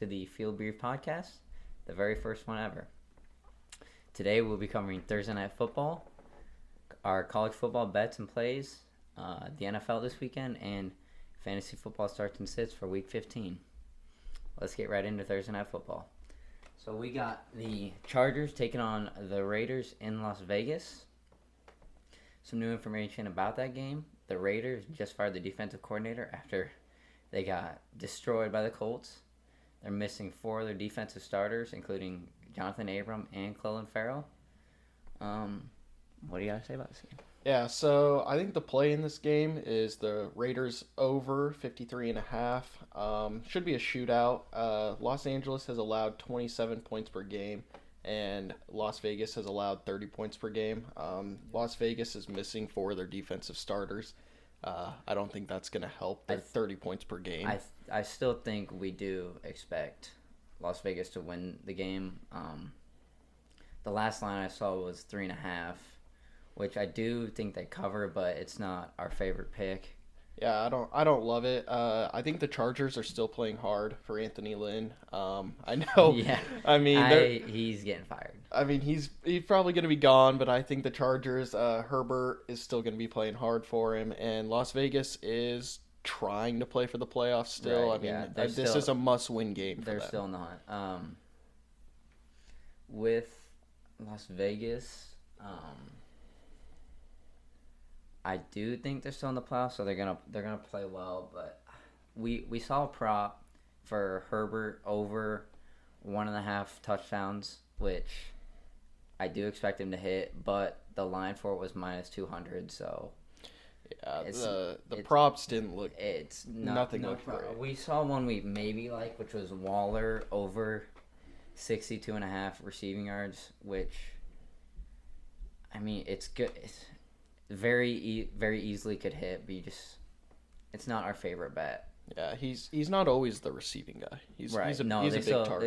to the Field Brief Podcast, the very first one ever. Today we'll be covering Thursday Night Football, our college football bets and plays, the NFL this weekend, and fantasy football starts and sits for Week 15. Let's get right into Thursday Night Football. So we got the Chargers taking on the Raiders in Las Vegas. Some new information about that game. The Raiders just fired the defensive coordinator after they got destroyed by the Colts. They're missing 4 of their defensive starters, including Jonathan Abram and Clelin Ferrell. What do you got to say about this game? Yeah, so I think the play in this game is the Raiders over 53.5. Should be a shootout. Los Angeles has allowed 27 points per game, and Las Vegas has allowed 30 points per game. Las Vegas is missing 4 of their defensive starters. I don't think that's going to help their 30 points per game. I still think we do expect Las Vegas to win the game. The last line I saw was 3.5, which I do think they cover, but it's not our favorite pick. Yeah, I don't love it. I think the Chargers are still playing hard for Anthony Lynn. I know. Yeah. I mean, he's getting fired. I mean, he's probably going to be gone, but I think the Chargers, Herbert is still going to be playing hard for him, and Las Vegas is trying to play for the playoffs still. Right, I mean, yeah, this is a must-win game for They're them. still not. With Las Vegas, I do think they're still in the playoffs, so they're gonna play well. But we saw a prop for Herbert over 1.5 touchdowns, which I do expect him to hit, but the line for it was -200. So yeah, the props didn't look. It's nothing no looked great. We saw one we maybe like, which was Waller over 62.5 receiving yards, which I mean it's good. It's very easily could hit, but it's not our favorite bet. Yeah, he's not always the receiving guy. He's a big target.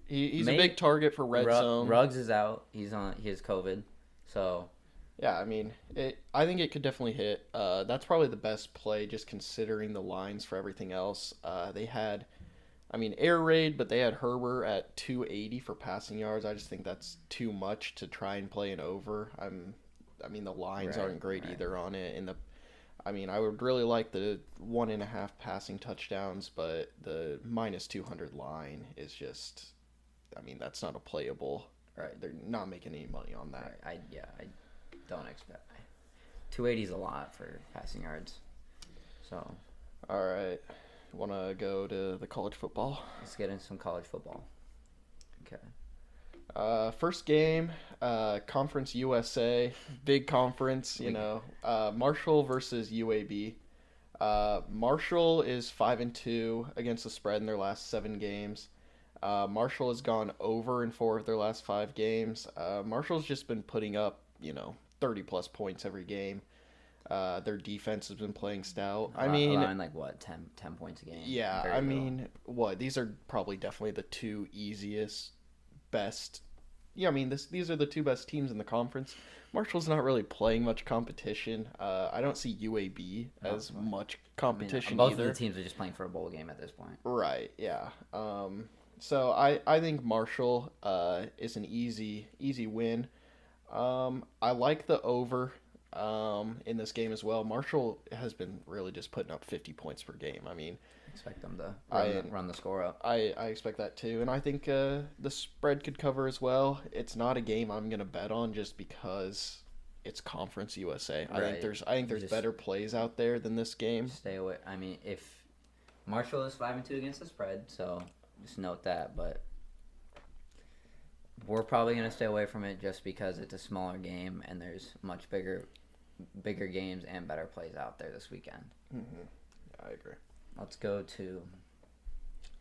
He's a big target for red zone. Ruggs is out. He has COVID. So yeah, I mean, I think it could definitely hit. That's probably the best play, just considering the lines for everything else. They had, air raid, but they had Herbert at 280 for passing yards. I just think that's too much to try and play an over. The lines aren't great either on it. And I would really like the 1.5 passing touchdowns, but the -200 line is just, that's not a playable. Right. They're not making any money on that. Right. I don't expect 280 is a lot for passing yards. So. All right. Want to go to the college football? Let's get into some college football. Okay. First game, Conference USA, big conference, Marshall versus UAB. Marshall is 5-2 against the spread in their last 7 games. Marshall has gone over in 4 of their last 5 games. Marshall's just been putting up, 30-plus points every game. Their defense has been playing stout. Allowing 10 points a game. Yeah, these are probably definitely the 2 easiest, best. Yeah, these are the 2 best teams in the conference. Marshall's not really playing much competition. I don't see UAB as much competition both either. Both of the teams are just playing for a bowl game at this point. Right, yeah. So I think Marshall is an easy win. I like the over in this game as well. Marshall has been really just putting up 50 points per game. Expect them to run the score up. I expect that too, and I think the spread could cover as well. It's not a game I'm going to bet on just because it's Conference USA. Right. I think there's better plays out there than this game. Stay away. If Marshall is 5-2 against the spread, so just note that. But we're probably going to stay away from it just because it's a smaller game and there's much bigger games and better plays out there this weekend. Mm-hmm. Yeah, I agree. Let's go to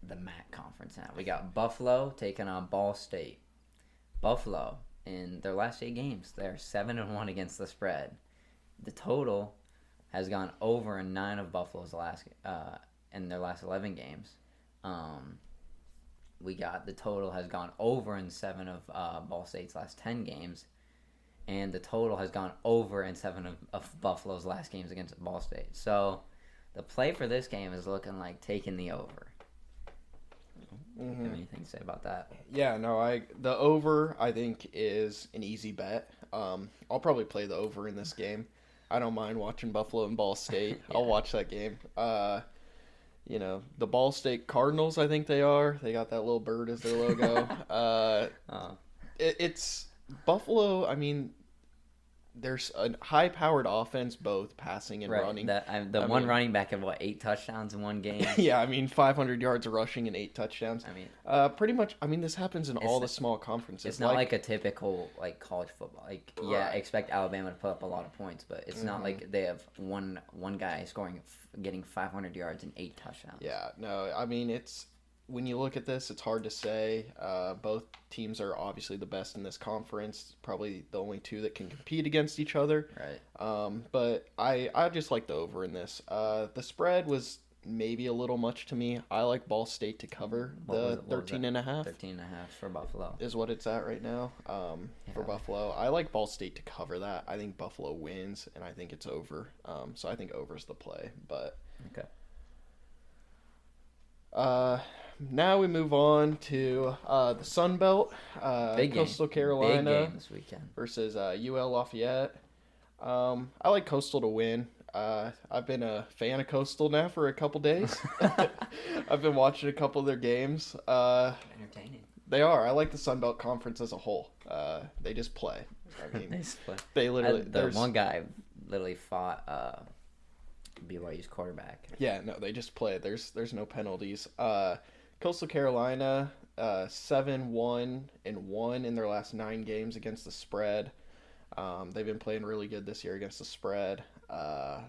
the MAC conference now. We got Buffalo taking on Ball State. Buffalo, in their last 8 games, they're 7-1 against the spread. The total has gone over in 9 of Buffalo's in their last 11 games. We got the total has gone over in 7 of Ball State's last 10 games. And the total has gone over in 7 of Buffalo's last games against Ball State. So the play for this game is looking like taking the over. You have anything to say about that? Yeah, no, the over I think is an easy bet. I'll probably play the over in this game. I don't mind watching Buffalo and Ball State. Yeah. I'll watch that game. The Ball State Cardinals, I think they are. They got that little bird as their logo. It's Buffalo. I mean, there's a high-powered offense, both passing and running. The one running back had 8 touchdowns in one game. Yeah, I mean 500 yards of rushing and 8 touchdowns. I mean, pretty much. I mean, this happens in all the small conferences. It's not like a typical college football. Expect Alabama to put up a lot of points, but it's not like they have one guy getting 500 yards and 8 touchdowns. Yeah, no, I mean it's. When you look at this, it's hard to say. Both teams are obviously the best in this conference. Probably the only two that can compete against each other. Right. But I just like the over in this. The spread was maybe a little much to me. I like Ball State to cover the 13.5. 13.5 for Buffalo is what it's at right now. For Buffalo, I like Ball State to cover that. I think Buffalo wins, and I think it's over. So I think over's the play. But okay. Now we move on to the Sun Belt. Coastal Carolina Big game this weekend versus UL Lafayette. I like Coastal to win. I've been a fan of Coastal now for a couple days. I've been watching a couple of their games. Entertaining. They are. I like the Sun Belt Conference as a whole. They just play. I mean, they literally. One guy literally fought BYU's quarterback. Yeah, no, they just play. There's no penalties. Coastal Carolina, 7-1-1 in their last 9 games against the spread. They've been playing really good this year against the spread. The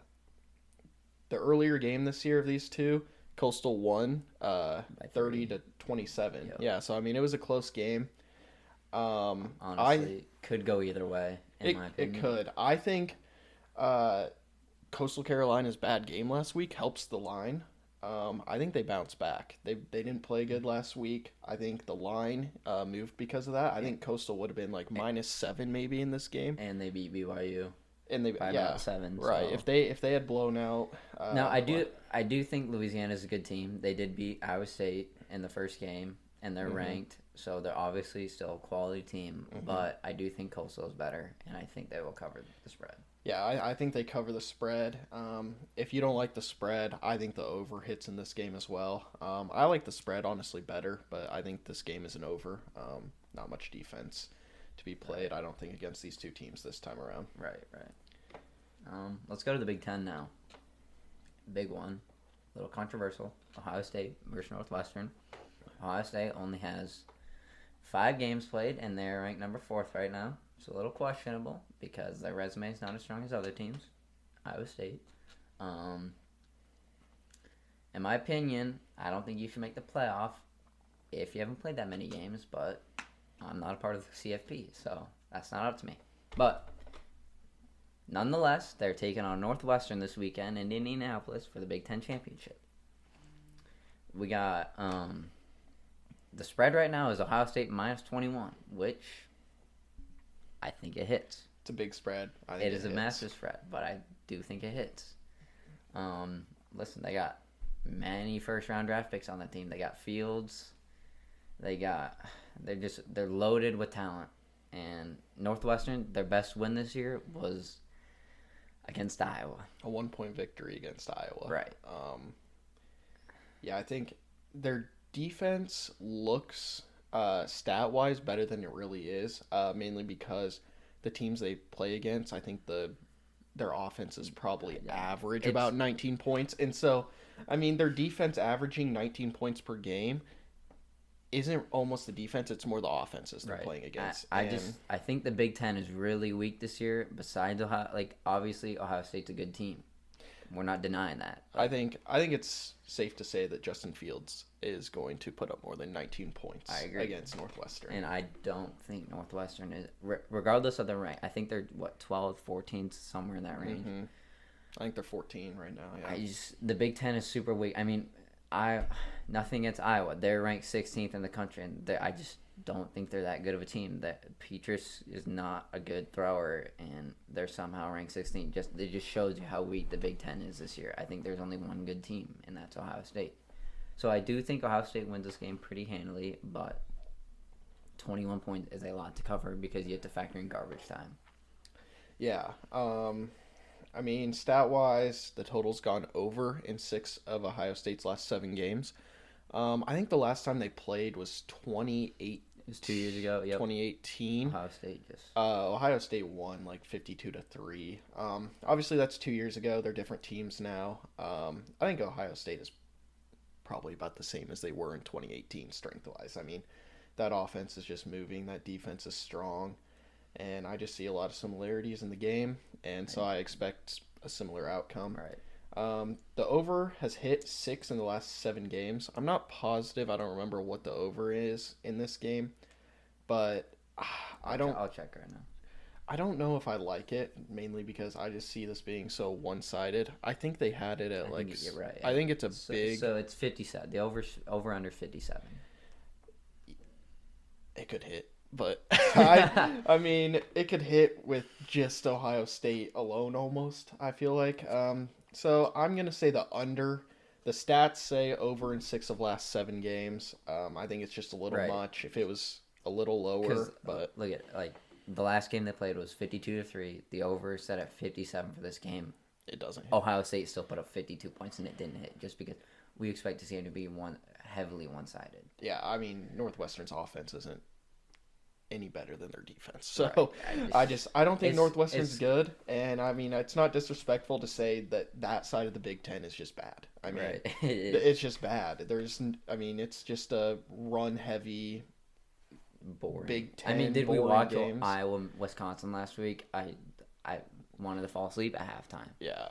earlier game this year of these two, Coastal won 30-27. Yep. Yeah, so I mean it was a close game. Honestly, could go either way. In my opinion, it could. I think Coastal Carolina's bad game last week helps the line. I think they bounced back. They didn't play good last week. I think the line moved because of that. I think Coastal would have been like -7 maybe in this game. And they beat BYU. And they by about 7. Right. So. If they had blown out. No, I do think Louisiana's a good team. They did beat Iowa State in the first game, and they're ranked, so they're obviously still a quality team. But I do think Coastal is better, and I think they will cover the spread. Yeah, I think they cover the spread. If you don't like the spread, I think the over hits in this game as well. I like the spread honestly better, but I think this game is an over. Not much defense to be played, I don't think, against these two teams this time around. Right. Let's go to the Big Ten now. Big one. A little controversial. Ohio State versus Northwestern. Ohio State only has 5 games played, and they're ranked number 4th right now. It's a little questionable because their resume is not as strong as other teams. Iowa State. In my opinion, I don't think you should make the playoff if you haven't played that many games, but I'm not a part of the CFP, so that's not up to me. But nonetheless, they're taking on Northwestern this weekend in Indianapolis for the Big Ten Championship. We got the spread right now is Ohio State -21, which I think it hits. It's a big spread. It is a massive spread, but I do think it hits. Listen, they got many first-round draft picks on the team. They got Fields. They're loaded with talent. And Northwestern, their best win this year was against Iowa. A 1-point victory against Iowa. Right. Yeah, I think their defense looks stat-wise better than it really is, mainly because the teams they play against, I think their offense is probably average about 19 points. And so, I mean, their defense averaging 19 points per game isn't almost the defense, it's more the offenses they're playing against. I think the Big Ten is really weak this year, besides Ohio. Obviously, Ohio State's a good team. We're not denying that. I think it's safe to say that Justin Fields is going to put up more than 19 points against Northwestern. And I don't think Northwestern is, regardless of the rank, I think they're, 12th, 14th, somewhere in that range. Mm-hmm. I think they're 14 right now, yeah. The Big Ten is super weak. I mean, nothing against Iowa. They're ranked 16th in the country, and I just don't think they're that good of a team. That Petrus is not a good thrower, and they're somehow ranked 16th. It just shows you how weak the Big Ten is this year. I think there's only one good team, and that's Ohio State. So I do think Ohio State wins this game pretty handily, but 21 points is a lot to cover because you have to factor in garbage time. Yeah. I mean, stat wise, the total's gone over in 6 of Ohio State's last 7 games. I think the last time they played was 28. It was 2 years ago. Yep. 2018. Ohio State just. Ohio State won like 52-3. Obviously that's 2 years ago. They're different teams now. I think Ohio State is probably about the same as they were in 2018 strength wise. I mean, that offense is just moving. That defense is strong. And I just see a lot of similarities in the game. And so I expect a similar outcome. Right. The over has hit 6 in the last 7 games. I'm not positive. I don't remember what the over is in this game. But I'll check right now. I don't know if I like it, mainly because I just see this being so one-sided. I think they had it at like. You're right. I think it's a big. So it's 57. The over under 57. It could hit, but I mean, it could hit with just Ohio State alone almost. I feel like. So I'm gonna say the under. The stats say over in 6 of last 7 games. I think it's just a little much. If it was a little lower, but look at the last game they played was 52-3. The over is set at 57 for this game. It doesn't hit. Ohio State still put up 52 points and it didn't hit just because we expect to see it to be heavily one-sided. Yeah, I mean Northwestern's offense isn't any better than their defense. So right. I don't think Northwestern's good, and I mean it's not disrespectful to say that side of the Big Ten is just bad. I mean it's just bad. It's just a run heavy. Boring. Big Ten. I mean, did we watch games. Iowa, Wisconsin last week? I wanted to fall asleep at halftime. Yeah,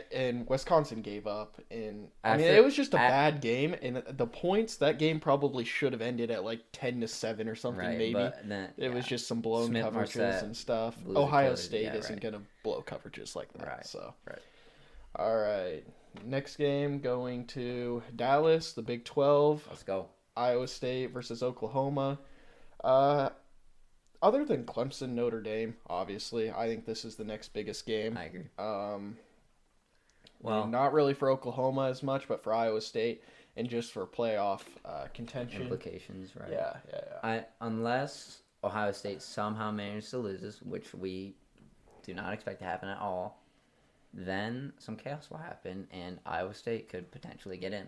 and Wisconsin gave up, and it was just a bad game. And the points that game probably should have ended at like 10-7 or something. Right, maybe but then, it was just some blown coverages Marset, and stuff. Ohio State isn't gonna blow coverages like that. Right. So right. All right, next game going to Dallas, the Big 12. Let's go. Iowa State versus Oklahoma. Other than Clemson, Notre Dame, obviously, I think this is the next biggest game. I agree. Well, not really for Oklahoma as much, but for Iowa State and just for playoff contention. Implications, right? Yeah. Unless Ohio State somehow manages to lose this, which we do not expect to happen at all, then some chaos will happen, and Iowa State could potentially get in.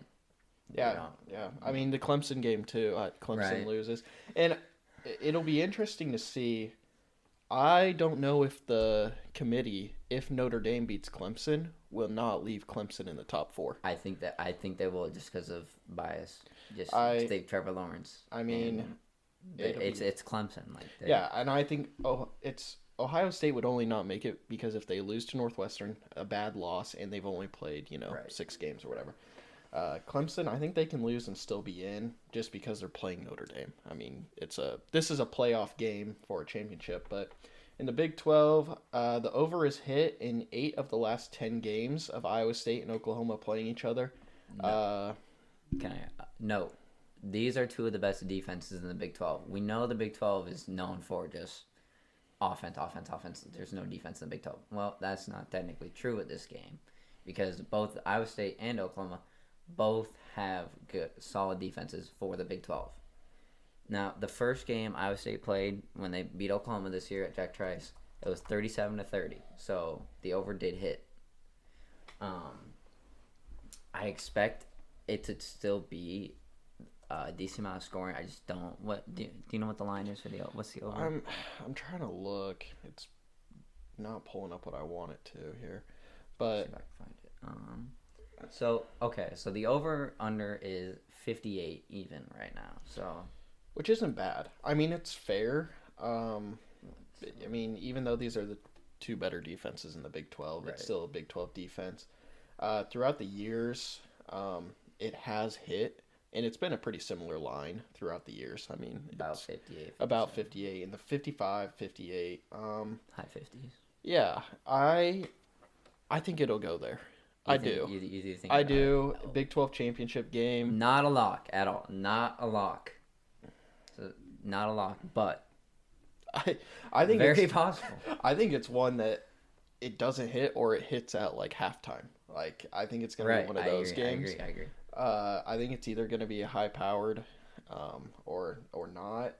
Yeah. I mean, the Clemson game, too. Clemson loses. And it'll be interesting to see. I don't know if the committee, if Notre Dame beats Clemson, will not leave Clemson in the top 4. I think they will just because of bias. Just take Trevor Lawrence. I mean, it's Clemson. And I think it's Ohio State would only not make it because if they lose to Northwestern, a bad loss, and they've only played 6 games or whatever. Clemson, I think they can lose and still be in just because they're playing Notre Dame. I mean, this is a playoff game for a championship, but in the Big 12, the over is hit in 8 of the last 10 games of Iowa State and Oklahoma playing each other. No. No. These are 2 of the best defenses in the Big 12. We know the Big 12 is known for just offense. There's no defense in the Big 12. Well, that's not technically true at this game because both Iowa State and Oklahoma both have good, solid defenses for the Big 12. Now, the first game Iowa State played when they beat Oklahoma this year at Jack Trice, it was 37-30. So the over did hit. I expect it to still be a decent amount of scoring. I just don't. Do you know what the line is for what's the over? I'm trying to look. It's not pulling up what I want it to here, but see if I can find it. So the over-under is 58 even right now. So, which isn't bad. I mean, it's fair. I mean, even though these are the 2 better defenses in the Big 12, It's still a Big 12 defense. Throughout the years, it has hit, and it's been a pretty similar line throughout the years. I mean, about 58. About 58, and the 55, 58. High 50s. Yeah, I think it'll go there. You do think I do. Big 12 championship game. Not a lock at all. Not a lock. So, not a lock, but I think very possible. I think it's one that it doesn't hit or it hits at like halftime. Like I think it's gonna be one of those games. I agree. I think it's either going to be a high powered, or not.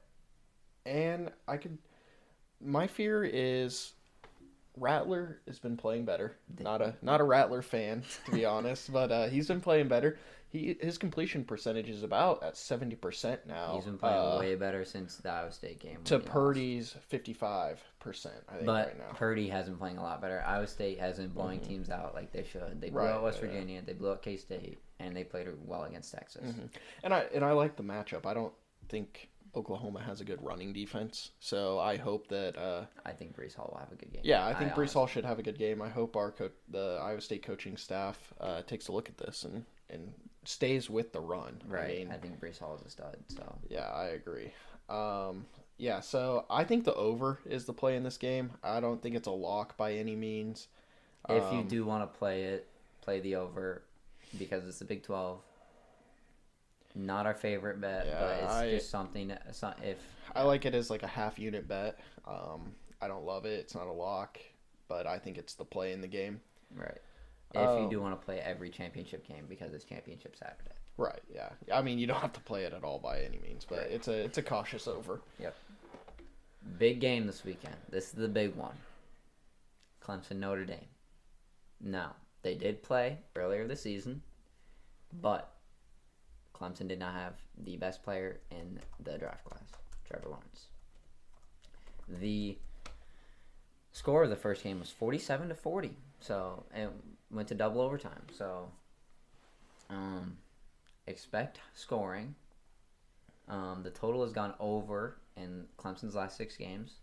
And my fear is Rattler has been playing better. Not a Rattler fan, to be honest, but he's been playing better. His completion percentage is about at 70% now. He's been playing way better since the Iowa State game. To Purdy's 55%, I think, but right now. Purdy has been playing a lot better. Iowa State has been blowing teams out like they should. They blew out West Virginia, they blew out K-State, and they played well against Texas. And I like the matchup. I don't think Oklahoma has a good running defense, so I hope that I think Breece Hall will have a good game. Yeah, I think Breece Hall should have a good game. I hope the Iowa State coaching staff takes a look at this and stays with the run. Right. I think Breece Hall is a stud. So yeah, I agree. Yeah, so I think the over is the play in this game. I don't think it's a lock by any means. If you do want to play it, play the over because it's the Big 12. Not our favorite bet, but it's just something. I like it as like a half unit bet. I don't love it. It's not a lock, but I think it's the play in the game. Right. If you do want to play every championship game because it's championship Saturday. Right. Yeah. I mean, you don't have to play it at all by any means, but it's a cautious over. Yep. Big game this weekend. This is the big one. Clemson Notre Dame. Now, they did play earlier this season, but Clemson did not have the best player in the draft class, Trevor Lawrence. The score of the first game was 47-40, so it went to double overtime. So, expect scoring. The total has gone over in Clemson's last 6 games,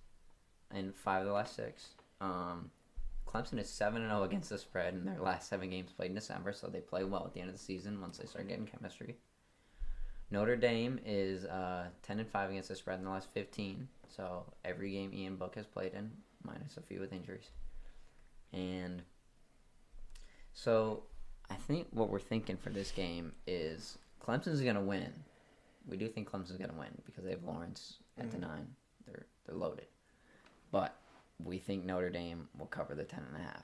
and 5 of the last 6. Clemson is 7-0 against the spread in their last 7 games played in December, so they play well at the end of the season once they start getting chemistry. Notre Dame is 10-5 against the spread in the last 15, so every game Ian Book has played in, minus a few with injuries. And so I think what we're thinking for this game is Clemson's going to win. We do think Clemson's going to win because they have Lawrence at the 9. They're loaded. But we think Notre Dame will cover the 10.5.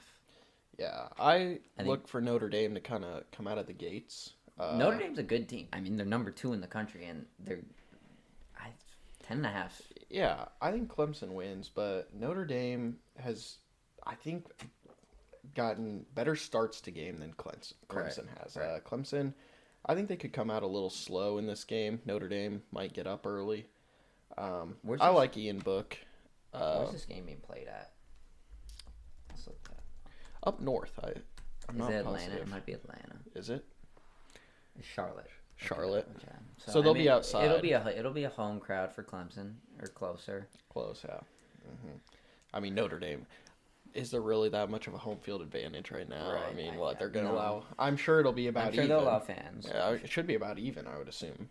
Yeah, I look for Notre Dame to kind of come out of the gates. Notre Dame's a good team. I mean, they're number 2 in the country, and they're 10.5. Yeah, I think Clemson wins, but Notre Dame has, I think, gotten better starts to game than Clemson has. Right. Clemson, I think they could come out a little slow in this game. Notre Dame might get up early. I like Ian Book. Where's this game being played at? Let's look that up north. I'm not it Atlanta? positive. It might be Atlanta. Is it? It's Charlotte. Okay. So they'll be outside. It'll be a home crowd for Clemson or closer. Close, yeah. I mean, Notre Dame. Is there really that much of a home field advantage right now? Right. I mean, they're going to allow? I'm sure it'll be about even. I'm sure they'll allow fans. Yeah, it should be about even, I would assume.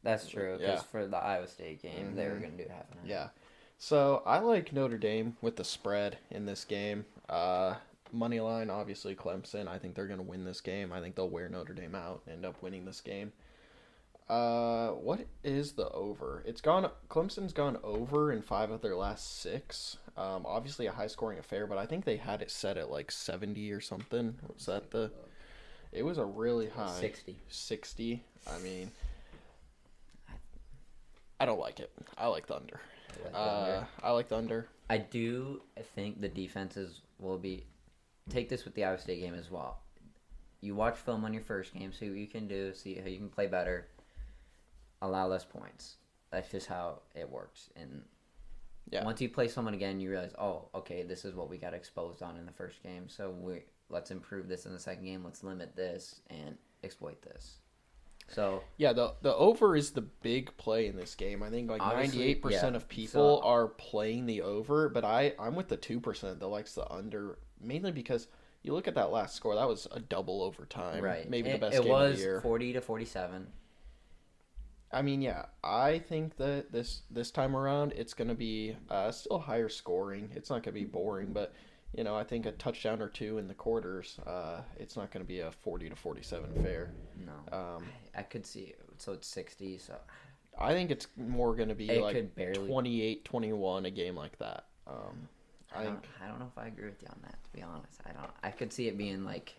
That's true, because for the Iowa State game, they were going to do half an hour. Yeah. So, I like Notre Dame with the spread in this game. Money line, obviously, Clemson. I think they're going to win this game. I think they'll wear Notre Dame out and end up winning this game. What is the over? Clemson's gone over in 5 of their last 6. Obviously a high scoring affair, but I think they had it set at like 70 or something. Was that it was a really high 60. I mean, I don't like it. I like the under. I like the under. I do think the defenses will be take this with the Iowa State game as well. You watch film on your first game, see what you can do, see how you can play better. Allow less points. That's just how it works. And once you play someone again, you realize, oh, okay, this is what we got exposed on in the first game. So let's improve this in the second game. Let's limit this and exploit this. So yeah, the over is the big play in this game. I think like 98% of people are playing the over, but I'm with the 2% that likes the under, mainly because you look at that last score. That was a double overtime. Right. Maybe the best game of the year. It was 40-47. I mean, yeah, I think that this time around it's going to be still higher scoring. It's not going to be boring, but I think a touchdown or 2 in the quarters. It's not going to be a 40-47 affair. No, I could see it. So it's 60. So I think it's more going to be like 28-21, a game like that. I don't know if I agree with you on that. To be honest, I could see it being like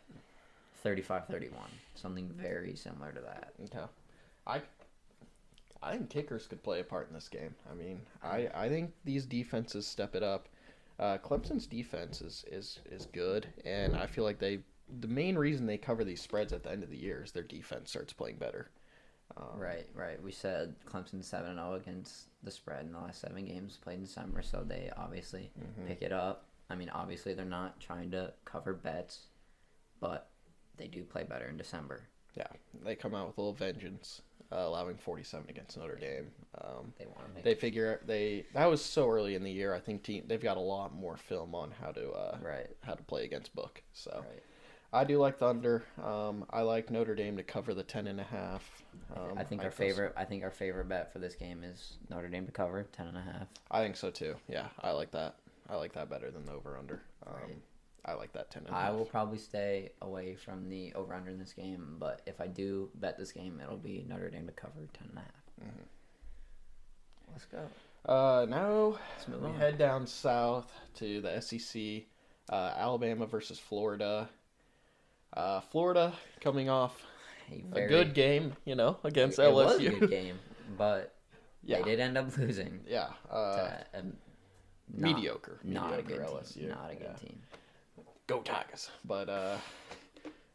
35-31. Something very similar to that. Okay. I think kickers could play a part in this game. I mean, I think these defenses step it up. Clemson's defense is good, and I feel like the main reason they cover these spreads at the end of the year is their defense starts playing better. Right. We said Clemson 7-0 against the spread in the last 7 games played in December, so they obviously pick it up. I mean, obviously they're not trying to cover bets, but they do play better in December. Yeah, they come out with a little vengeance, allowing 47 against Notre Dame. They want to make. They figure that was so early in the year. I think they've got a lot more film on how to play against Book. So. Right. I do like the under. I like Notre Dame to cover the 10.5. I think our favorite bet for this game is Notre Dame to cover 10.5. I think so too. Yeah, I like that. I like that better than the over under. Right. I like that 10.5. I will probably stay away from the over under in this game, but if I do bet this game, it'll be Notre Dame to cover 10.5. Let's go. Now Let's move we on. head down south to the SEC. Alabama versus Florida. Florida coming off a good game, against LSU. It was a good game, but yeah. they did end up losing. Yeah. Mediocre. Not a Mediocre good LSU. team. Not a good team. Go Tigers. But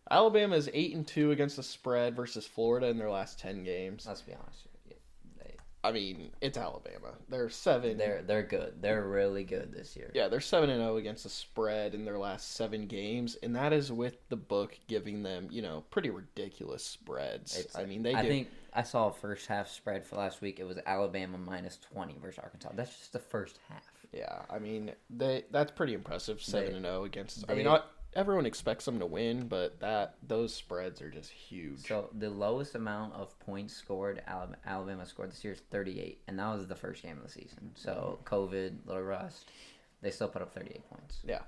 Alabama is 8-2 against the spread versus Florida in their last 10 games. Let's be honest. I mean, it's Alabama. They're 7. They're good. They're really good this year. Yeah, they're 7-0 against the spread in their last 7 games, and that is with the book giving them, pretty ridiculous spreads. I think I saw a first half spread for last week. It was Alabama -20 versus Arkansas. That's just the first half. Yeah, I mean, that's pretty impressive. 7-0 against. Everyone expects them to win, but those spreads are just huge. So the lowest amount of points scored Alabama scored this year is 38, and that was the first game of the season. So COVID, little rust, they still put up 38 points. Yeah.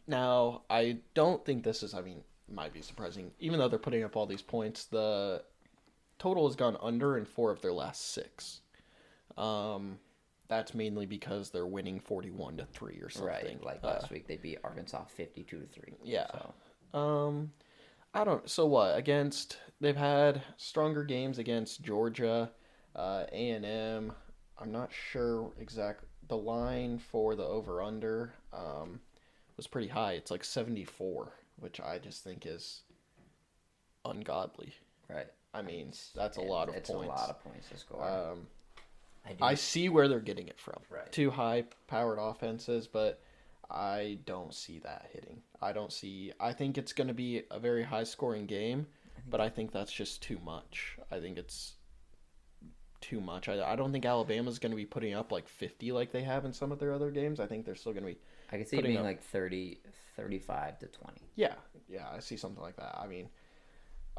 Now I don't think this is. I mean, might be surprising. Even though they're putting up all these points, the total has gone under in 4 of their last 6. That's mainly because they're winning 41-3 or something. Right, like last week they beat Arkansas 52-3. Yeah. So. I don't. So what? They've had stronger games against Georgia, A&M. I'm not sure exact. The line for the over under was pretty high. It's like 74, which I just think is ungodly. Right. I mean, that's a lot of points. It's a lot of points to score. I see where they're getting it from. Right. 2 high-powered offenses, but I don't see that hitting. I think it's going to be a very high-scoring game, but I think that's just too much. I think it's too much. I don't think Alabama's going to be putting up like 50 like they have in some of their other games. I think they're still going to be. I could see it being like 30, 35-20. Yeah, I see something like that. I mean,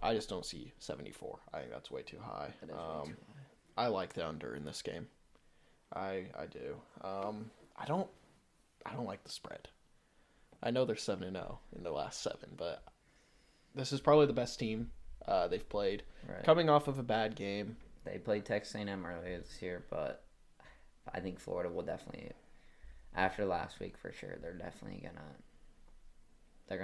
I just don't see 74. I think that's way too high. That is way too high. I like the under in this game. I do. I don't like the spread. I know they're 7-0 in their last 7, but this is probably the best team they've played. Right. Coming off of a bad game. They played Texas A&M earlier this year, but I think Florida will definitely, after last week for sure, they're gonna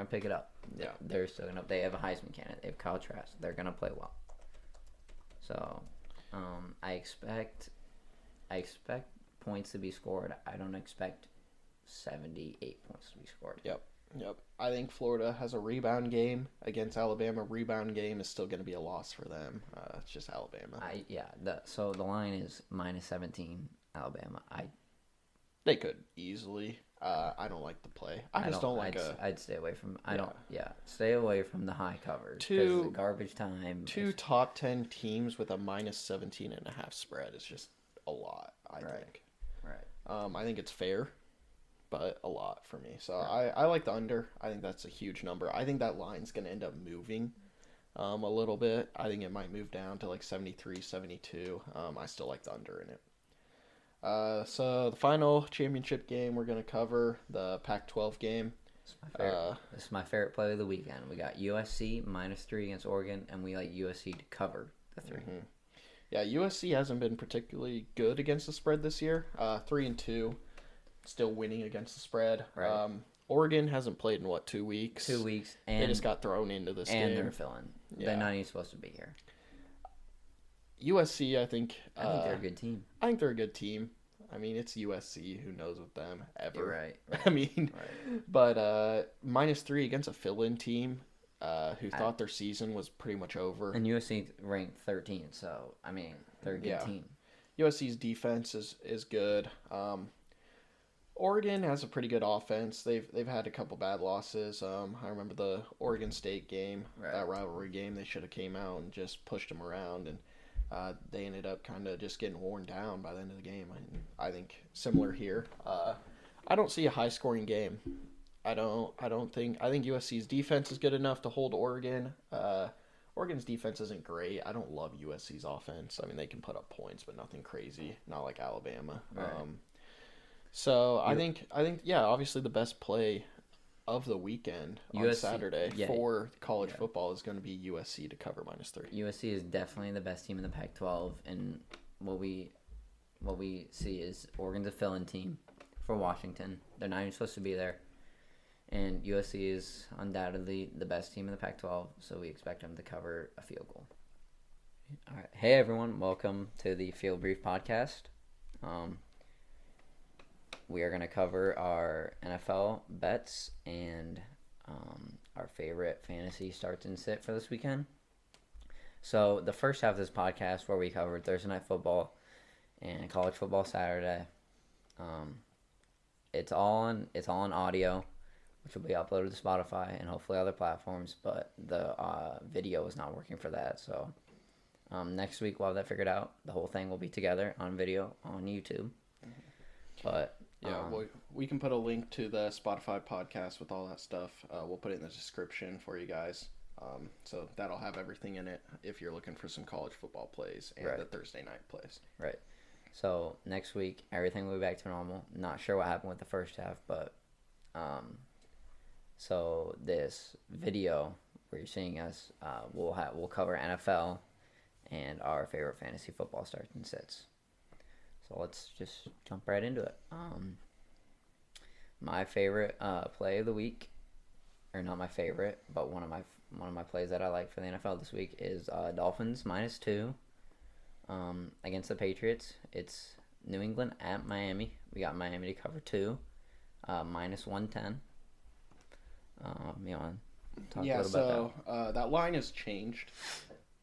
pick it up. Yeah, they're still gonna. They have a Heisman candidate. They have Kyle Trask. They're gonna play well. So. I expect points to be scored. I don't expect 78 points to be scored. Yep. I think Florida has a rebound game against Alabama. Rebound game is still going to be a loss for them. It's just Alabama. So the line is -17 Alabama. They could easily. I don't like the play. I just don't like I'd stay away from. Stay away from the high covers. Two garbage time. Two top 10 teams with a -17.5 spread is just a lot. I think. Right. I think it's fair, but a lot for me. So I like the under. I think that's a huge number. I think that line's going to end up moving a little bit. I think it might move down to like 73, 72. I still like the under in it. So the final championship game we're going to cover, the Pac-12 game. This is my favorite play of the weekend. We got USC -3 against Oregon, and we like USC to cover the 3. Mm-hmm. Yeah, USC hasn't been particularly good against the spread this year. 3-2, still winning against the spread. Right. Oregon hasn't played in what, 2 weeks? 2 weeks, They and just got thrown into this and game. they're filling. Yeah. They're not even supposed to be here. USC, I think they're a good team. I think they're a good team. I mean, it's USC. Who knows with them ever? You're right. I mean, Right. but -3 against a fill-in team who thought their season was pretty much over. And USC ranked 13th, so I mean they're a good team. USC's defense is good. Oregon has a pretty good offense. They've had a couple bad losses. I remember the Oregon State game, that rivalry game. They should have came out and just pushed them around, and they ended up kind of just getting worn down by the end of the game. I think similar here. I don't see a high scoring game. I think USC's defense is good enough to hold Oregon. Oregon's defense isn't great. I don't love USC's offense. I mean, they can put up points, but nothing crazy. Not like Alabama. Right. So I think yeah, obviously the best play of the weekend on USC, Saturday yeah, for college football is going to be USC to cover -3. USC is definitely the best team in the Pac-12, and what we see is Oregon's a fill-in team for Washington. They're not even supposed to be there, and USC is undoubtedly the best team in the Pac-12, so we expect them to cover a field goal. All right, hey everyone, welcome to the Field Brief podcast. We are going to cover our NFL bets and our favorite fantasy starts and sit for this weekend. So the first half of this podcast, where we covered Thursday Night Football and College Football Saturday, it's all on audio, which will be uploaded to Spotify and hopefully other platforms. But the video is not working for that. So next week we'll have that figured out. The whole thing will be together on video on YouTube. But yeah, we can put a link to the Spotify podcast with all that stuff. We'll put it in the description for you guys. So that'll have everything in it if you're looking for some college football plays and the Thursday night plays. Right. So next week, everything will be back to normal. Not sure what happened with the first half, but so this video where you're seeing us, we'll cover NFL and our favorite fantasy football starts and sits. So let's just jump right into it. My favorite play of the week, or not my favorite, but one of my plays that I like for the NFL this week is Dolphins -2 against the Patriots. It's New England at Miami. We got Miami to cover 2, -110. You want to talk a little about that? That line has changed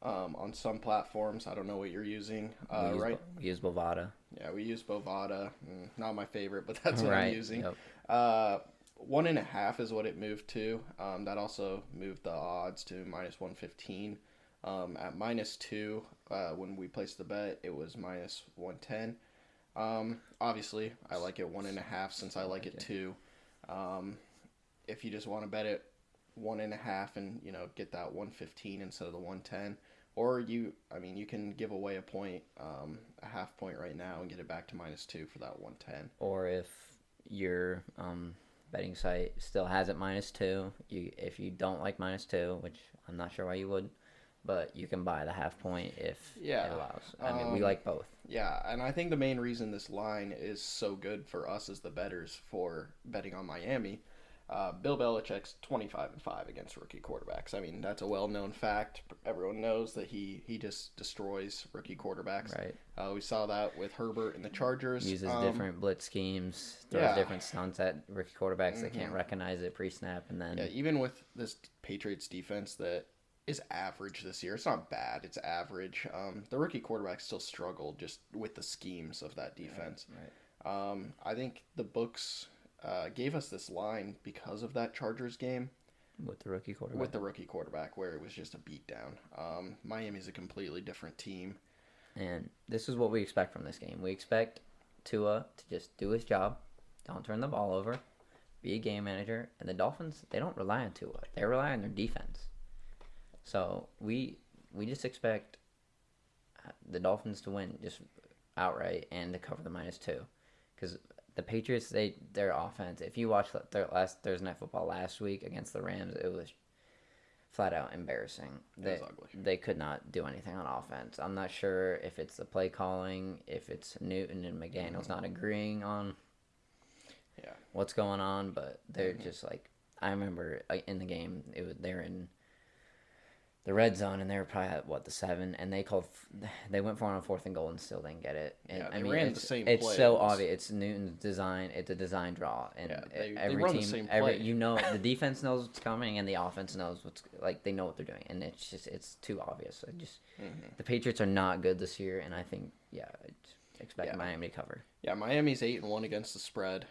on some platforms. I don't know what you're using. We use Bovada. Yeah, we use Bovada. Not my favorite, but that's what I'm using. Yep. 1.5 is what it moved to. That also moved the odds to -115. At -2, when we placed the bet, it was -110. Obviously, I like it 1.5 since I like it too. If you just want to bet it 1.5 and get that 115 instead of the 110, or you can give away a point, a half point right now and get it back to -2 for that 110. Or if your betting site still has it -2, if you don't like -2, which I'm not sure why you would, but you can buy the half point if it allows. I mean, we like both. Yeah, and I think the main reason this line is so good for us as the bettors for betting on Miami, Bill Belichick's 25-5 against rookie quarterbacks. I mean, that's a well-known fact. Everyone knows that he just destroys rookie quarterbacks. Right. We saw that with Herbert and the Chargers. Uses different blitz schemes, throws different stunts at rookie quarterbacks that can't recognize it pre-snap, and then even with this Patriots defense that is average this year. It's not bad. It's average. The rookie quarterbacks still struggle just with the schemes of that defense. Right. I think the books gave us this line because of that Chargers game with the rookie quarterback, where it was just a beatdown. Miami's a completely different team, and this is what we expect from this game. We expect Tua to just do his job, don't turn the ball over, be a game manager, and the Dolphins, they don't rely on Tua. They rely on their defense. So we just expect the Dolphins to win just outright and to cover the -2, because the Patriots, their offense, if you watched their last Thursday Night Football last week against the Rams, it was flat out embarrassing. It was ugly. They could not do anything on offense. I'm not sure if it's the play calling, if it's Newton and McDaniels not agreeing on Yeah. what's going on, but they're just like, I remember in the game, they're in the red zone, and they were probably at the 7, and they went for it on 4th and goal and still didn't get it. And Yeah, I they mean, ran the same it's play. so It was- obvious. It's Newton's design. It's a design draw, and Yeah, they every run the team, same play. the defense knows what's coming, and the offense knows they know what they're doing, and it's too obvious. The Patriots are not good this year, and I think I'd expect Miami to cover. Yeah, Miami's 8-1 against the spread.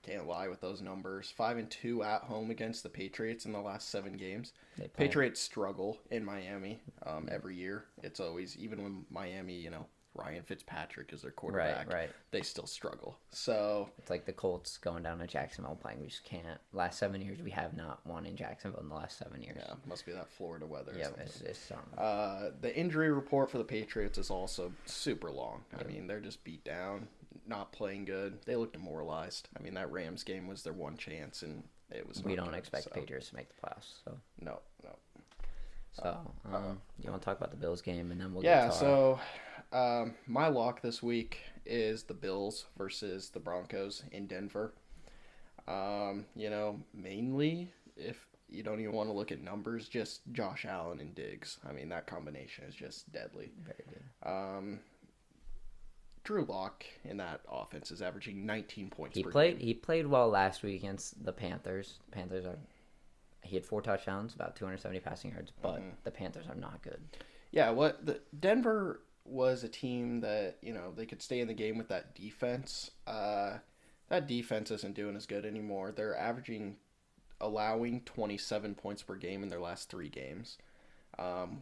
Can't lie with those numbers. 5-2 at home against the Patriots in the last 7 games. Patriots struggle in Miami every year. It's always, even when Miami, Ryan Fitzpatrick is their quarterback, Right. they still struggle. So It's like the Colts going down to Jacksonville playing. We just can't. Last 7 years, we have not won in Jacksonville in the last 7 years. yeah, must be that Florida weather. Or Yeah, something. it's something. The injury report for the Patriots is also super long. I mean, they're just beat down, not playing good. They look demoralized. I mean, that Rams game was their one chance, and it was. We not don't good, expect so. Patriots to make the playoffs. So, No. you want to talk about the Bills game, and then we'll Yeah. get to So, my lock this week is the Bills versus the Broncos in Denver. Mainly if you don't even want to look at numbers, just Josh Allen and Diggs. I mean, that combination is just deadly. very good. Drew Lock in that offense is averaging 19 points He per played. game. He played well last week against the Panthers. He had 4 touchdowns, about 270 passing yards, but the Panthers are not good. Yeah, Denver was a team that, they could stay in the game with that defense. That defense isn't doing as good anymore. They're allowing 27 points per game in their last 3 games.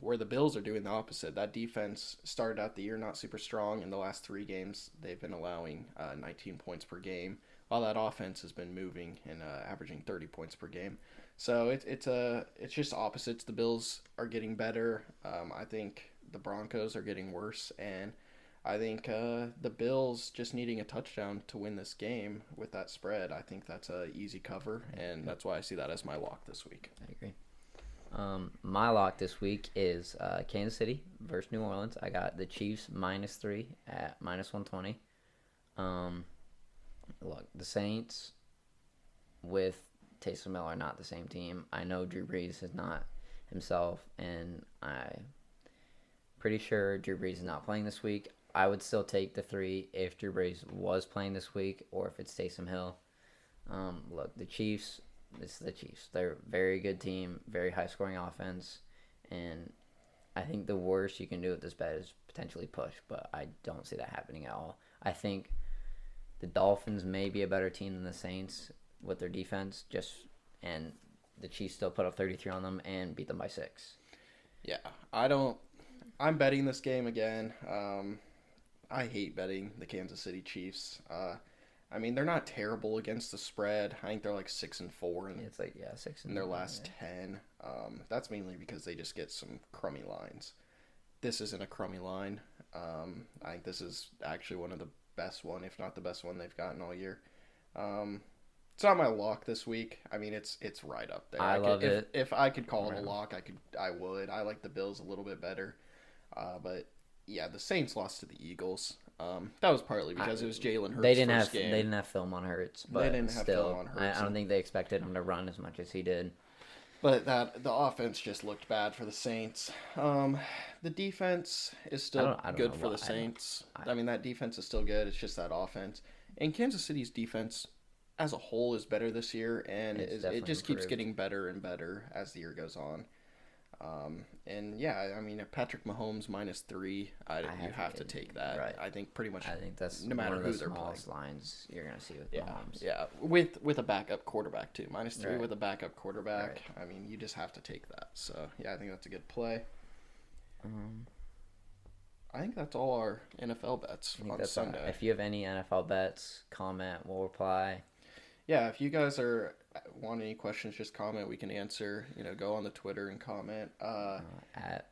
Where the Bills are doing the opposite. That defense started out the year not super strong. In the last 3 games, they've been allowing 19 points per game, while that offense has been moving and averaging 30 points per game. So it's just opposites. The Bills are getting better. I think the Broncos are getting worse, and I think the Bills just needing a touchdown to win this game with that spread. I think that's a easy cover, and that's why I see that as my lock this week. I agree. My lock this week is Kansas City versus New Orleans. I got the Chiefs -3 at -120. Look, the Saints with Taysom Miller are not the same team. I know Drew Brees is not himself, and I'm pretty sure Drew Brees is not playing this week. I would still take the 3 if Drew Brees was playing this week, or if it's Taysom Hill. Look, the Chiefs. This is the Chiefs. They're a very good team, very high-scoring offense, and I think the worst you can do with this bet is potentially push, but I don't see that happening at all. I think the Dolphins may be a better team than the Saints with their defense, and the Chiefs still put up 33 on them and beat them by 6. Yeah, I'm betting this game again. I hate betting the Kansas City Chiefs. I mean, they're not terrible against the spread. I think they're like 6-4 It's like 6 in their last 10. That's mainly because they just get some crummy lines. This isn't a crummy line. I think this is actually one of the best one, if not the best one they've gotten all year. It's not my lock this week. I mean, it's right up there. I love it. If I could call it a lock, I would. I like the Bills a little bit better. But yeah, the Saints lost to the Eagles. That was partly because it was Jalen Hurts' They didn't first game. They didn't have film on Hurts, but They didn't have still, film on Hurts, I don't think they expected him to run as much as he did. But the offense just looked bad for the Saints. The defense is still I don't good know for why. the Saints. I mean, that defense is still good. It's just that offense. And Kansas City's defense as a whole is better this year, and It's it definitely just keeps improved. getting better and better as the year goes on. And yeah, I mean, if Patrick Mahomes -3, you have to take that. Right. I think pretty much. I think that's no matter one of who the they're playing. smallest lines you're gonna see with Yeah, Mahomes. yeah, with a backup quarterback too. -3 Right. with a backup quarterback. Right. I mean, you just have to take that. So yeah, I think that's a good play. I think that's all our NFL bets I think on that's all right. Sunday. If you have any NFL bets, comment. We'll reply. Yeah, if you guys want any questions, just comment. We can answer. Go on the Twitter and comment. At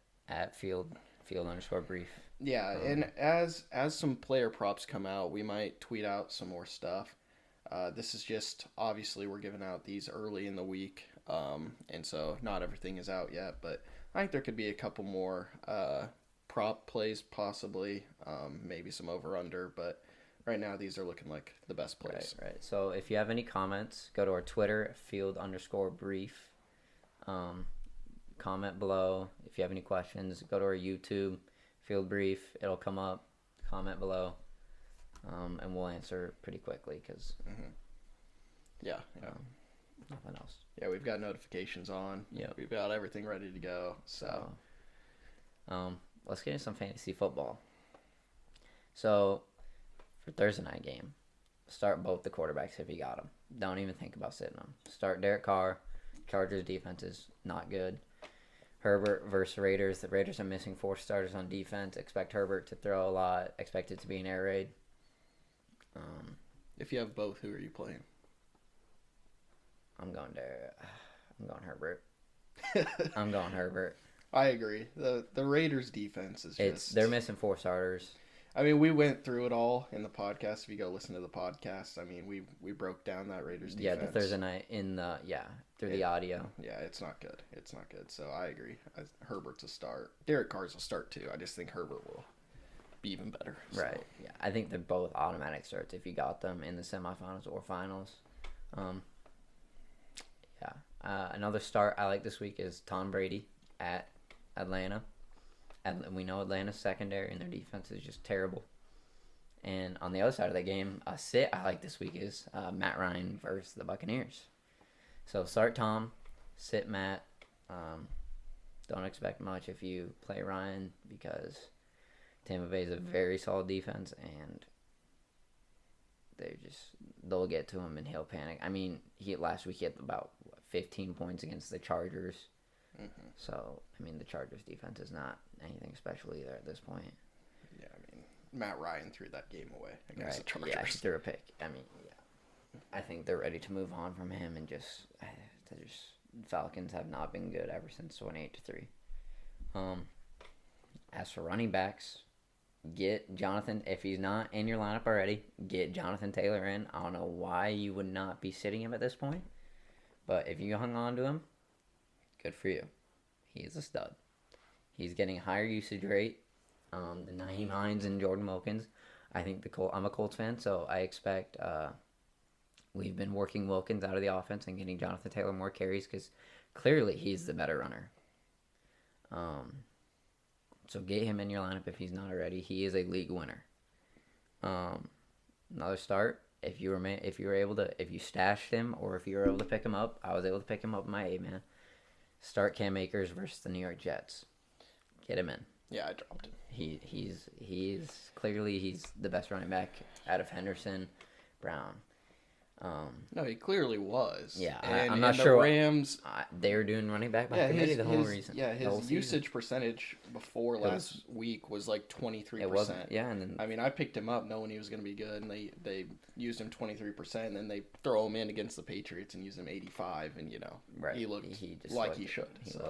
field_brief. Yeah, and as some player props come out, we might tweet out some more stuff. This is just obviously we're giving out these early in the week, and so not everything is out yet. But I think there could be a couple more prop plays possibly, maybe some over under. But right now these are looking like the best plays. Right. So if you have any comments, go to our Twitter, field_brief. Comment below. If you have any questions, go to our YouTube, Field Brief. It'll come up. Comment below. And we'll answer pretty quickly because Yeah. nothing else. Yeah, we've got notifications on. Yeah. We've got everything ready to go. So, let's get into some fantasy football. So, for Thursday night game, start both the quarterbacks if you got them. Don't even think about sitting them. Start Derek Carr. Chargers defense is not good. Herbert versus Raiders. The Raiders are missing 4 starters on defense. Expect Herbert to throw a lot. Expect it to be an air raid. if you have both, who are you playing? I'm going Herbert. I'm going Herbert. I agree. The Raiders defense is They're missing 4 starters. I mean, we went through it all in the podcast. If you go listen to the podcast, I mean, we broke down that Raiders defense. Yeah, the Thursday night through the audio. Yeah, it's not good. It's not good. So I agree. Herbert's a start. Derek Carr's a start too. I just think Herbert will be even better. So. Right. Yeah, I think they're both automatic starts if you got them in the semifinals or finals. Another start I like this week is Tom Brady at Atlanta. And we know Atlanta's secondary and their defense is just terrible. And on the other side of the game, a sit I like this week is Matt Ryan versus the Buccaneers. So start Tom, sit Matt. Don't expect much if you play Ryan because Tampa Bay is a very solid defense and they'll get to him and he'll panic. I mean, last week he had about 15 points against the Chargers. Mm-hmm. So, I mean, the Chargers defense is not anything special either at this point. Yeah, I mean, Matt Ryan threw that game away against the Chargers. Yeah, he threw a pick. I mean, yeah. I think they're ready to move on from him and Falcons have not been good ever since 28-3. As for running backs, get Jonathan, if he's not in your lineup already, get Jonathan Taylor in. I don't know why you would not be sitting him at this point, but if you hung on to him, good for you. He is a stud. He's getting a higher usage rate than Nyheim Hines and Jordan Wilkins. I think I'm a Colts fan, so I expect we've been working Wilkins out of the offense and getting Jonathan Taylor more carries because clearly he's the better runner. So get him in your lineup if he's not already. He is a league winner. Another start. If you stashed him or if you were able to pick him up, I was able to pick him up in my A-man. Start Cam Akers versus the New York Jets. Get him in. Yeah, I dropped him. He's clearly the best running back out of Henderson, Brown. No, he clearly was. Yeah, I'm not sure. The Rams. They were doing running back by committee the whole reason. Yeah, his usage percentage before last week was like 23%. It wasn't. Yeah, and then I mean, I picked him up knowing he was going to be good, and they used him 23%, and then they throw him in against the Patriots and use him 85, and right. he looked he should. He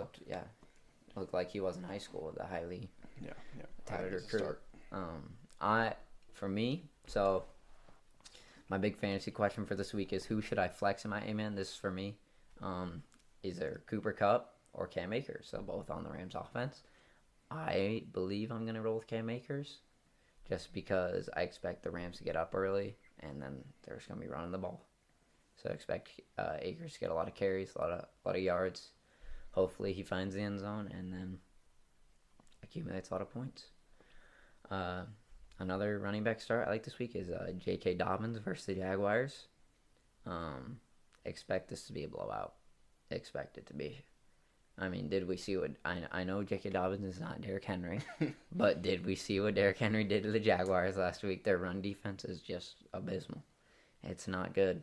looked like he was in high school with a highly touted recruit. For me, so. My big fantasy question for this week is who should I flex in my A-man? This is for me. Either Cooper Kupp or Cam Akers, so both on the Rams offense. I believe I'm going to roll with Cam Akers just because I expect the Rams to get up early and then they're just going to be running the ball. So I expect Akers to get a lot of carries, a lot of yards. Hopefully he finds the end zone and then accumulates a lot of points. Another running back start I like this week is J.K. Dobbins versus the Jaguars. Expect this to be a blowout. Expect it to be. I mean, did we see what... I know J.K. Dobbins is not Derrick Henry, but did we see what Derrick Henry did to the Jaguars last week? Their run defense is just abysmal. It's not good.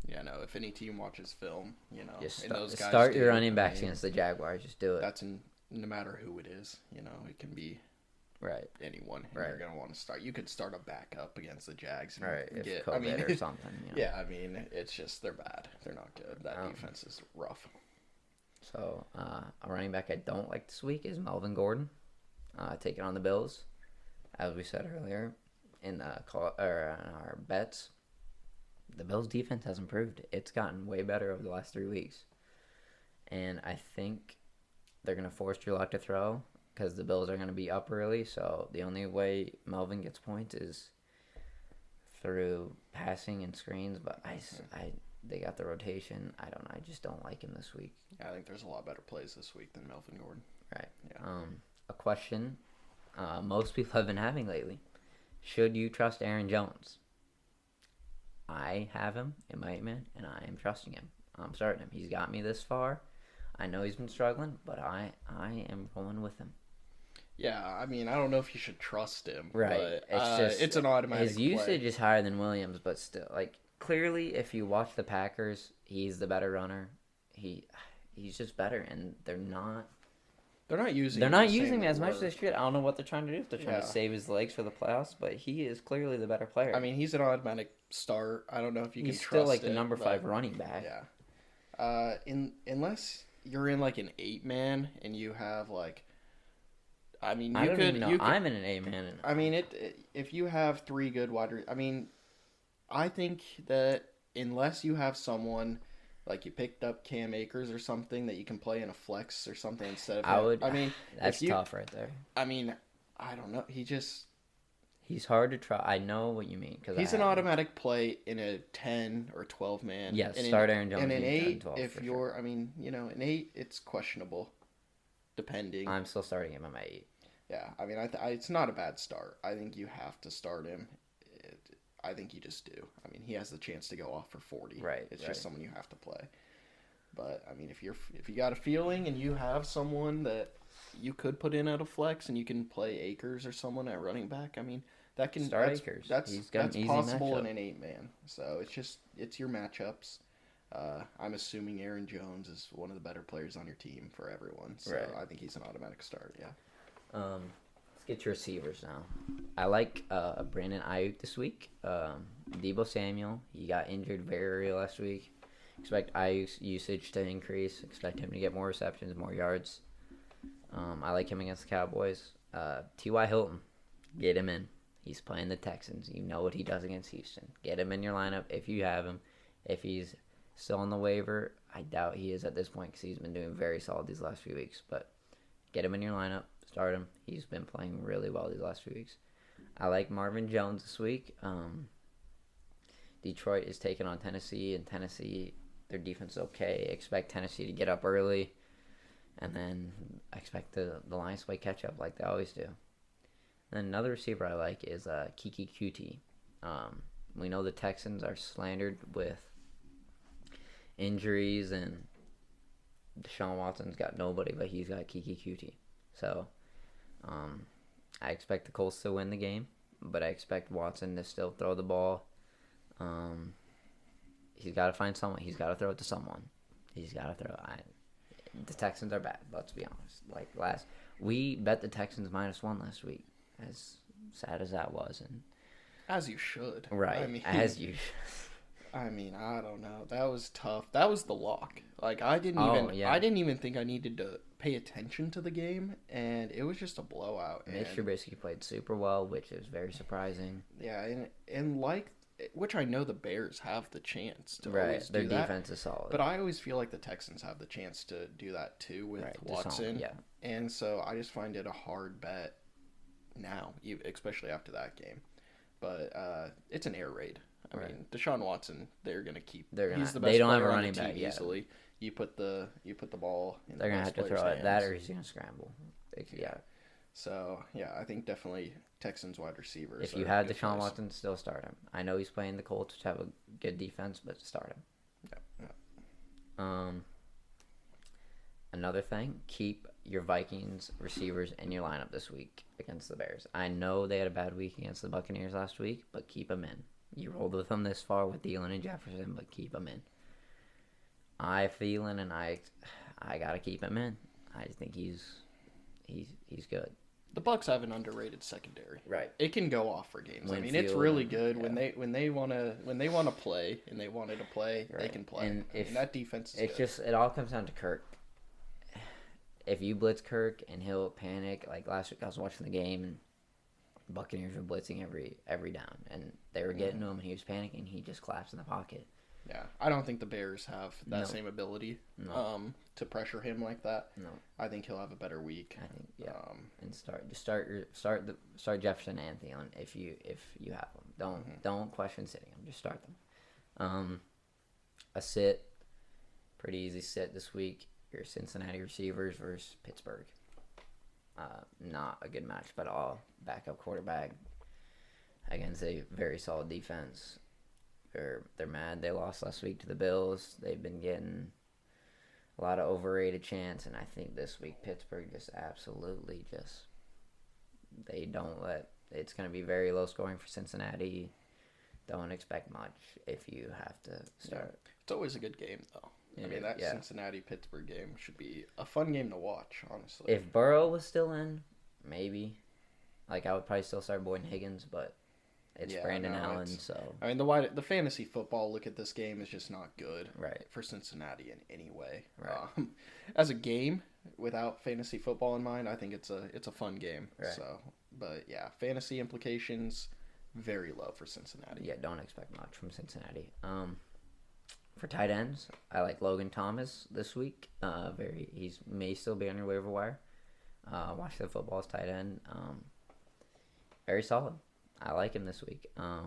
Yeah, no, if any team watches film, just and those guys start your running backs against the Jaguars. Just do it. That's no matter who it is, it can be anyone. Right. You're gonna want to start. You could start a backup against the Jags. And get COVID or something. Yeah, I mean, it's just they're bad. They're not good. That defense is rough. So a running back I don't like this week is Melvin Gordon, taking on the Bills. As we said earlier in our bets, the Bills' defense has improved. It's gotten way better over the last 3 weeks, and I think they're going to force Drew Lock to throw, because the Bills are going to be up early. So the only way Melvin gets points is through passing and screens. But they got the rotation. I don't know. I just don't like him this week. I think there's a lot better plays this week than Melvin Gordon. Right. Yeah. A question most people have been having lately: should you trust Aaron Jones? I have him in my 8-man, and I am trusting him. I'm starting him. He's got me this far. I know he's been struggling, but I am rolling with him. Yeah, I mean, I don't know if you should trust him. Right. But, it's an automatic his usage play. is higher than Williams, but still, like, clearly, if you watch the Packers, he's the better runner. He's just better, and they're not using him as much as they should. I don't know what they're trying to do. If they're trying to save his legs for the playoffs, but he is clearly the better player. I mean, he's an automatic start. I don't know if you can he's trust still like it, the number 5 running back. Yeah. Unless you're in like an 8-man and you have like, I mean, I don't even know. I'm in an 8-man. I mean, if you have 3 good I mean, I think that unless you have someone like you picked up Cam Akers or something that you can play in a flex or something instead of him. I mean, that's tough right there. I mean, I don't know. He's hard to try. I know what you mean because he's an automatic play in a 10 or 12 man. Yes, start Aaron Jones. And an 8, if you're, I mean, you know, an 8, it's questionable, depending. I'm still starting him at my 8. Yeah, I mean, it's not a bad start. I think you have to start him. I think you just do. I mean, he has the chance to go off for 40. Right. It's just someone you have to play. But I mean, if you got a feeling and you have someone that you could put in at a flex and you can play Akers or someone at running back, I mean, that can start Akers. That's possible matchup in an 8-man. So it's your matchups. I'm assuming Aaron Jones is one of the better players on your team for everyone. So I think he's an automatic start. Yeah. Let's get your receivers now. I like Brandon Ayuk this week. Deebo Samuel, he got injured very early last week. Expect Ayuk's usage to increase. Expect him to get more receptions, more yards. I like him against the Cowboys. T.Y. Hilton, get him in. He's playing the Texans. You know what he does against Houston. Get him in your lineup if you have him. If he's still on the waiver, I doubt he is at this point because he's been doing very solid these last few weeks. But get him in your lineup. Start him. He's been playing really well these last few weeks. I like Marvin Jones this week. Detroit is taking on Tennessee, and Tennessee, their defense is okay. Expect Tennessee to get up early, and then I expect the Lions to play catch up like they always do. And another receiver I like is Kiki Kuti. We know the Texans are slandered with injuries, and Deshaun Watson's got nobody, but he's got Kiki Kuti. So I expect the Colts to win the game, but I expect Watson to still throw the ball. He's got to find someone. He's got to throw it to someone. He's got to throw it. The Texans are bad, let's be honest. We bet the Texans -1 last week, as sad as that was. And as you should. Right, I mean, as you should. I mean, I don't know. That was tough. That was the lock. Like, I didn't even think I needed to pay attention to the game, and it was just a blowout. Mitch Trubisky played super well, which is very surprising. Yeah, and which I know the Bears have the chance to always do their that, defense is solid. but I always feel like the Texans have the chance to do that too with Watson. Yeah. And so I just find it a hard bet now, especially after that game. But it's an air raid. I mean, Deshaun Watson, they're gonna keep. He's the best they don't have a player running on the team back easily. You put the ball. In they're the gonna have to throw it that, or he's gonna scramble. Yeah. So yeah, I think definitely Texans wide receivers. If you have Deshaun Watson, still start him. I know he's playing the Colts, which have a good defense, but start him. Yeah. Another thing, keep your Vikings receivers in your lineup this week against the Bears. I know they had a bad week against the Buccaneers last week, but keep them in. You rolled with them this far with Thielen and Jefferson, but keep them in. I have Thielen, and I gotta keep him in. I think he's good. The Bucs have an underrated secondary. Right. It can go off for games. I mean, it's really good when they wanna play and they wanted to play, they can play. And that defense is good. It all comes down to Kirk. If you blitz Kirk and he'll panic, like last week I was watching the game and Buccaneers were blitzing every down, and they were getting to him, and he was panicking. He just collapsed in the pocket. Yeah, I don't think the Bears have that same ability to pressure him like that. No, I think he'll have a better week. I think start Jefferson and Thielen if you have them. Don't question sitting them. Just start them. A sit, pretty easy sit this week. Your Cincinnati receivers versus Pittsburgh. Not a good match, but all backup quarterback against a very solid defense. They're mad. They lost last week to the Bills. They've been getting a lot of overrated chance, and I think this week Pittsburgh just absolutely they don't let. It's going to be very low scoring for Cincinnati. Don't expect much if you have to start. Yeah. It's always a good game, though. That yeah. Cincinnati-Pittsburgh game should be a fun game to watch, honestly. If Burrow was still in, maybe. I would probably still start Boyd and Higgins, but it's Brandon Allen, so... the fantasy football look at this game is just not good for Cincinnati in any way. Right. As a game, without fantasy football in mind, I think it's a fun game. Right. So, but yeah, fantasy implications, very low for Cincinnati. Yeah, don't expect much from Cincinnati. For tight ends, I like Logan Thomas this week. He may still be on your waiver wire. Washington Football's tight end. Very solid. I like him this week. I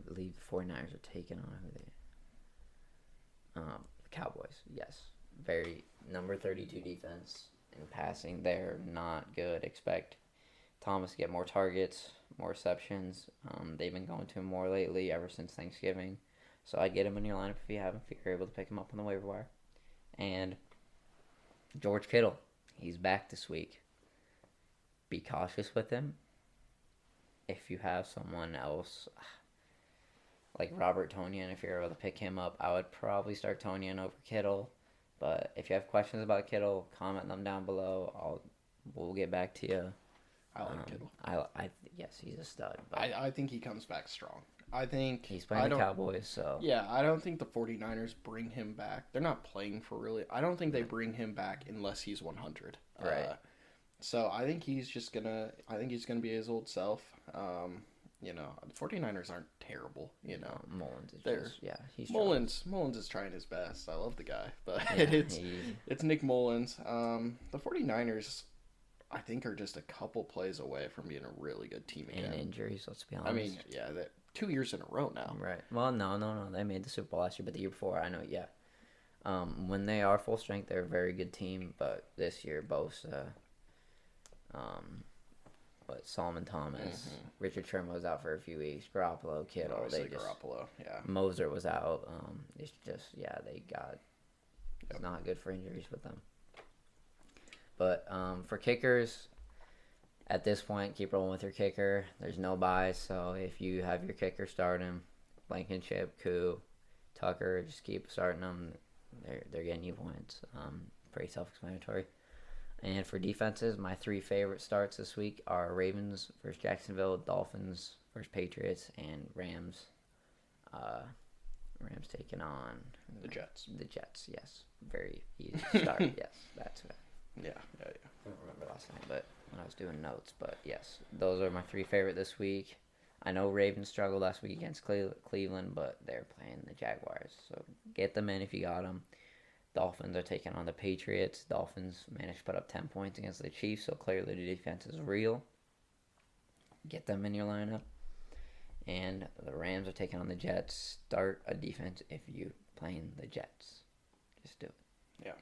believe the 49ers are taking on the Cowboys. Yes, very number 32 defense in passing. They're not good. Expect Thomas to get more targets, more receptions. They've been going to him more lately ever since Thanksgiving. So I'd get him in your lineup if you have him, if you're able to pick him up on the waiver wire. And George Kittle, he's back this week. Be cautious with him. If you have someone else, like Robert Tonyan, if you're able to pick him up, I would probably start Tonyan over Kittle. But if you have questions about Kittle, comment them down below. We'll get back to you. I like Kittle. Yes, he's a stud. But I think he comes back strong. I think he's playing the Cowboys, so... Yeah, I don't think the 49ers bring him back. They're not playing for really... I don't think they bring him back unless he's 100. Right. So I think he's just gonna... I think he's gonna be his old self. The 49ers aren't terrible, Mullins is he's Mullins is trying his best. I love the guy. But it's Nick Mullins. The 49ers... I think are just a couple plays away from being a really good team again. And injuries, let's be honest. That 2 years in a row now. Right. Well, no. They made the Super Bowl last year, but the year before, I know, yeah. When they are full strength, they're a very good team, but this year, Bosa, Solomon Thomas, Richard Sherman was out for a few weeks, Garoppolo, Kittle, Garoppolo, yeah. Moser was out. It's just, it's not good for injuries with them. But for kickers, at this point, keep rolling with your kicker. There's no buys, so if you have your kicker, start him. Blankenship, Koo, Tucker, just keep starting them. They're getting you points. Pretty self-explanatory. And for defenses, my 3 favorite starts this week are Ravens versus Jacksonville, Dolphins versus Patriots, and Rams. Rams taking on the Jets. The Jets, yes. Very easy start. Yes, that's it. Yeah. I don't remember last night, but when I was doing notes. But yes, those are my 3 favorite this week. I know Ravens struggled last week against Cleveland, but they're playing the Jaguars. So get them in if you got them. Dolphins are taking on the Patriots. Dolphins managed to put up 10 points against the Chiefs, so clearly the defense is real. Get them in your lineup. And the Rams are taking on the Jets. Start a defense if you're playing the Jets. Just do it. Yeah.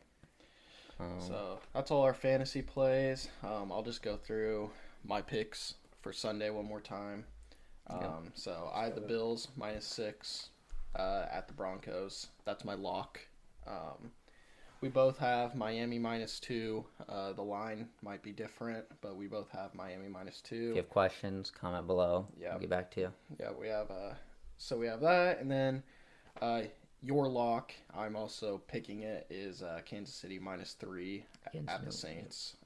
So that's all our fantasy plays. I'll just go through my picks for Sunday one more time. So I had the Bills -6 at the Broncos. That's my lock. We both have Miami -2. The line might be different, but we both have Miami -2. If you have questions, comment below. Yeah, we'll get back to you. Yeah, we have. So we have that, and then your lock, I'm also picking it, is Kansas City -3 at the Saints.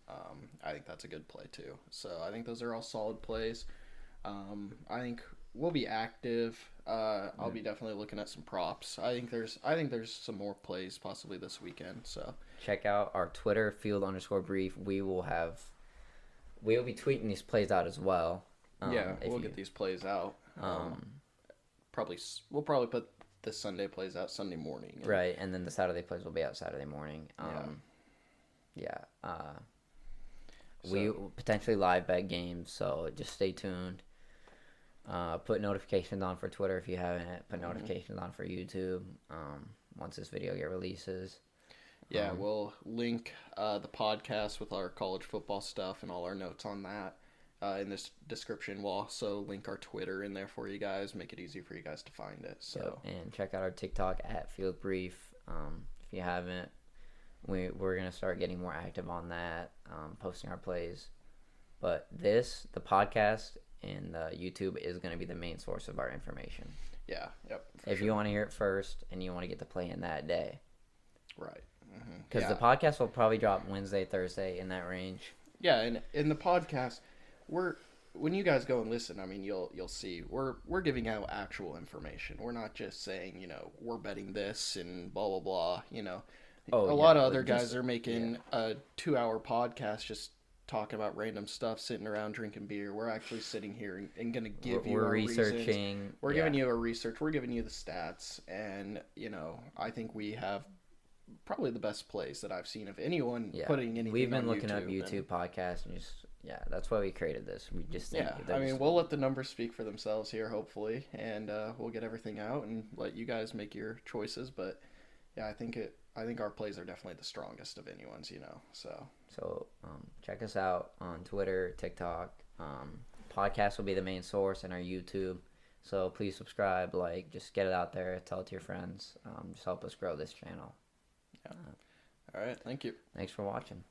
I think that's a good play too. So I think those are all solid plays. I think we'll be active. I'll be definitely looking at some props. I think there's some more plays possibly this weekend. So check out our Twitter @field_brief. We'll be tweeting these plays out as well. We'll get these plays out. We'll probably put the Sunday plays out Sunday morning. Right, and then the Saturday plays will be out Saturday morning. we potentially live bet games, so just stay tuned. Put notifications on for Twitter if you haven't. Put notifications on for YouTube once this video get releases. Yeah, we'll link the podcast with our college football stuff and all our notes on that in this description. We'll also link our Twitter in there for you guys, make it easy for you guys to find it. So and check out our TikTok at Field Brief. If you haven't, we're gonna start getting more active on that, posting our plays. But the podcast and the YouTube is gonna be the main source of our information. Yeah, yep. If you want to hear it first and you want to get the play in that day, right? Because the podcast will probably drop Wednesday, Thursday, in that range. Yeah, and in the podcast, when you guys go and listen, I mean, you'll see we're giving out actual information. We're not just saying, we're betting this and blah blah blah. A lot of other guys are making a 2-hour podcast just talking about random stuff, sitting around drinking beer. We're actually sitting here and going to give you our researching. Reasons. We're giving you a research. We're giving you the stats, and I think we have probably the best plays that I've seen of anyone putting anything. We've been on looking YouTube up YouTube podcasts and just that's why we created this. We just think I mean, we'll let the numbers speak for themselves here, hopefully, and we'll get everything out and let you guys make your choices. But yeah, I think our plays are definitely the strongest of anyone's. So check us out on Twitter, TikTok. Podcast will be the main source, and our YouTube. So please subscribe, just get it out there, tell it to your friends. Just help us grow this channel. Yeah. All right. Thank you. Thanks for watching.